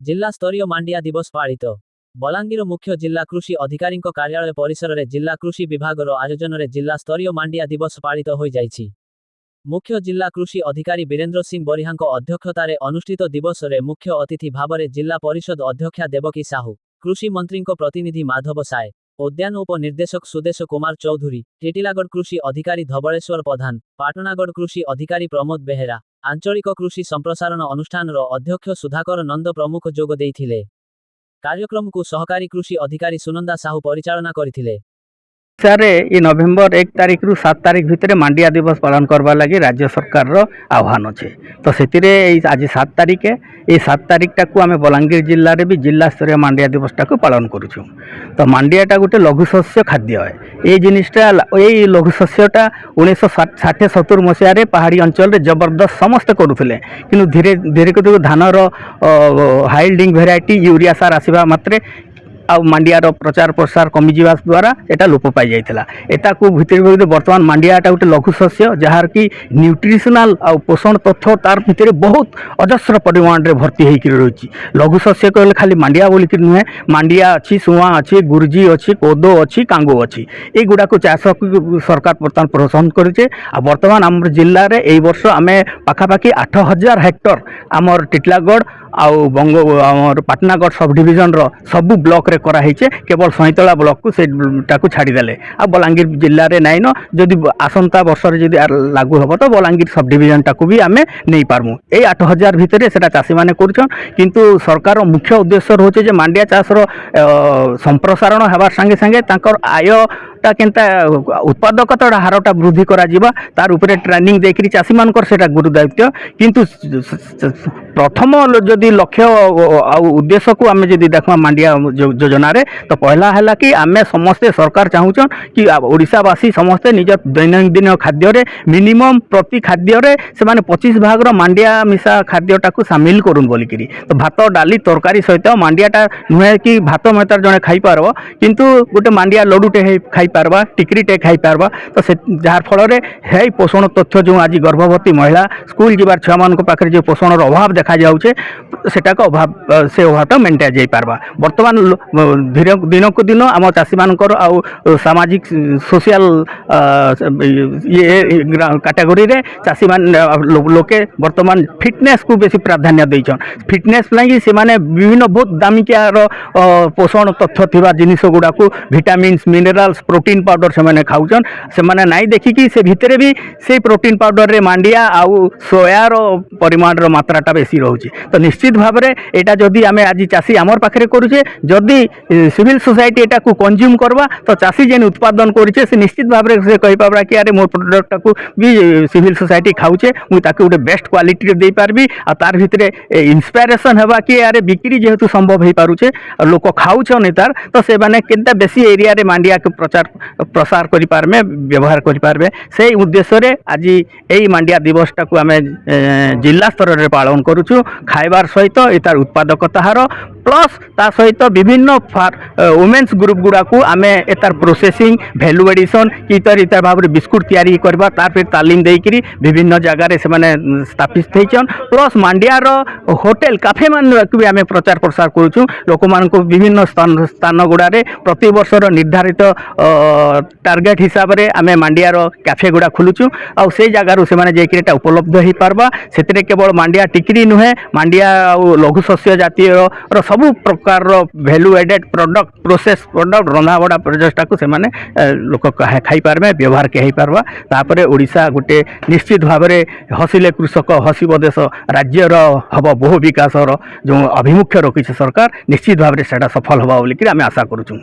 जिला स्तरीय मांडिया दिवस पालित बलांगीर मुख्य जिला कृषि अधिकारी कार्यालय परिसर में जिला कृषि विभाग आयोजन में जिला स्तरीय मांडिया दिवस पालित हो जाइछि। मुख्य जिला कृषि अधिकारी वीरेंद्र सिंह बरिहा अध्यक्षतार अनुष्ठित दिवस में मुख्य अतिथि भाव में जिला परिषद अध्यक्षा देवकी साहू, कृषि मंत्री प्रतिनिधि माधव साय, उद्यान उपनिर्देशक सुदेश कुमार चौधरी, टिटिलागढ़ कृषि अधिकारी धवलेश्वर प्रधान, पाटनागढ़ कृषि अधिकारी प्रमोद बेहेरा, आंचलिक कृषि संप्रसारण अनुष्ठान अध्यक्ष सुधाकर नंद प्रमुख जोग देइथिले। कार्यक्रम को सहकारी कृषि अधिकारी सुनंदा साहू परिचालना करथिले। ये नवेम्बर 1 तारिख रु 7 तारिख भितर मांडिया दिवस पालन करवा लगी राज्य सरकार रो आह्वान अच्छे। तो से आज 7 तारिख ये 7 तारिख टाक आम बलांगीर जिले में भी जिला स्तरीय मांडिया दिवस टाक पालन करुँ। तो मांडियाटा गोटे लघुशस्य खाद्य है। ये जिनटा ये लघुशस्यटा 1960-70 मसीह पहाड़ी अंचल जबरदस्त समस्ते करुले कि धीरे धीरे धानर हाइल्डिंग भेराइटी यूरिया सार आसवा मात्रे मांडियार प्रचार प्रसार कमी जावा द्वारा एटा लोप पाई जाइथिला। एटा को भितर बर्तमान मांडियाटा गोटे लघुशस्य जार कि न्यूट्रिशनल आ पोषण तथ्य तार भितर बहुत अजस्र परिमाण रे भर्ती होकर रही। लघुशस्य कहले खाली मांडिया बोलिक नुहे, मांडिया अच्छी, सुआ अच्छी, गुर्जी अच्छी, कोदो अच्छी, कांगो अच्छी, युवा को चाष सरकार बर्तमान प्रोत्साहन करे। बर्तमान आम जिले में यही वर्ष आम पाखापाखि 8000 हेक्टर आमर टिटलागढ़ आउ बंग आमर पाटनागढ़ सब डिविजन रो सबु ब्लॉक रे करा हिचे। केवल सईतला ब्लॉक को सेटा को छाड़ी देले आ बलांगीर जिल्ला रे नाइन जदि आसंता वर्ष रे जदि लागू हबो तो बलांगीर सब डिविजन टाकू भी आमे नहीं पारमु। ए 8000 भितरे सेटा चासी माने करूछन, किंतु सरकार रो मुख्य उद्देश्य रहउचे जे मांडिया चाष रो संप्रसारण हेबार संगे संगे तांकर आय ता केनता उत्पादकता हारटा वृद्धि करा जिबा तार उपरे ट्रेनिंग देकरी चासी मानकर सेटा गुरु दायित्व। किंतु प्रथम जदि लक्ष्य उद्देश्य को आम जदि देखा मांडिया योजना रे तो पहला है कि आम समस्ते सरकार चाहूचन कि ओडिशावासी समस्ते निज दैनंदिन खाद्य रे मिनिमम प्रति खाद्य रे से माने 25 भाग रो मांडिया मिसा खाद्यटा को सामिल करूँ बोलिकी। तो भात डाली तरकारी सहित मांडियाटा नुहे कि भात मेतार जड़े खाई पारबो, किंतु गोटे मांडिया लडुटे खाई पारबा, टिकरीटे खाई पारबा। तो से जार फल रे हे पोषण तथ्य जो आज गर्भवती महिला स्कूल जीवार छुआ मान पाखे जो पोषण अभाव देखा जाउछे सेटा को अभाव से अभावटा मेंटा जाई पारबा। वर्तमान धीरे दिन को दिन आम चाषी मानकर आउ सामाजिक सोशल ये कैटेगरी रे चाषी मान लोके वर्तमान फिटनेस को बेसी प्राधान्य देइछन। फिटनेस लगी से माने विभिन्न बहुत दामिकिया पोषण तथ्य थिबा जिनिस गुडा को विटामिन्स, मिनरल्स, प्रोटीन पाउडर से माने खाउछन। से माने नाइ देखि कि से भितरे भी से प्रोटीन पाउडर रे मांडिया आउ सोया रो परिमाण रो मात्राटा बेसी रहउची। तो निश्चित भाव में एटा जदि आमे आज चाषी आमर पाखे करुचे, जदि सिविल सोसाइटी एटा को कंज्यूम करवा तो चाषी जेन उत्पादन करुचे से निश्चित भाव में से कहि पाबरा कि अरे मोर प्रोडक्ट को भी सिविल सोसाइटी खाउचे, मु ताके गोटे बेस्ट क्वालिटी रे देई पारबी आ तार भितरे इंस्पिरेशन हेबा कि अरे बिक्री जेहेतु संभव हो पारुचे लोक खाउछन तार। तो से माने केनता बेसी एरिया रे मांडिया के प्रचार प्रसार करि पारबे, व्यवहार करि पारबे। से उद्देश्य रे आज एई मांडिया दिवसटा को आमे जिला स्तर रे पालन करूछु। खाइबार सहित तार उत्पादकता हार प्लस ता सहित विभिन्न वुमेन्स ग्रुप गुड़ा को आम एतार प्रोसेसिंग भैल्यू एडिशन कि इतर भाव में बिस्कुट तैयारी करबा तार फिर तालीम देकरी विभिन्न जगार से माने स्थापित होइछन। प्लस मांडियार होटेल काफे मान भी आम प्रचार प्रसार करूछु। लोक मान को विभिन्न स्थान गुड़ारे प्रति वर्षर निर्धारित टार्गेट हिसाब से आम मांडियार कैफे गुड़ा खोलुछु आ से जगार से माने जेकि एटा उपलब्ध हो पारबा। सेतिरे केवल मांडिया टिकरी नुहे, मांडिया लघुशस्य जातीय सबु प्रकार value added product, process product, रंधाबड़ा प्रोजेक्टा को सेमाने लोक खाई पारबे, व्यवहार के हो पारबा। तापरे ओडिशा गोटे निश्चित भाव में हसिले कृषक हसिब देश राज्यर हम बहु विकास जो अभिमुख्य रखी सरकार निश्चित भाव में सेटा सफल हवा बोलिक आम आशा करूँ।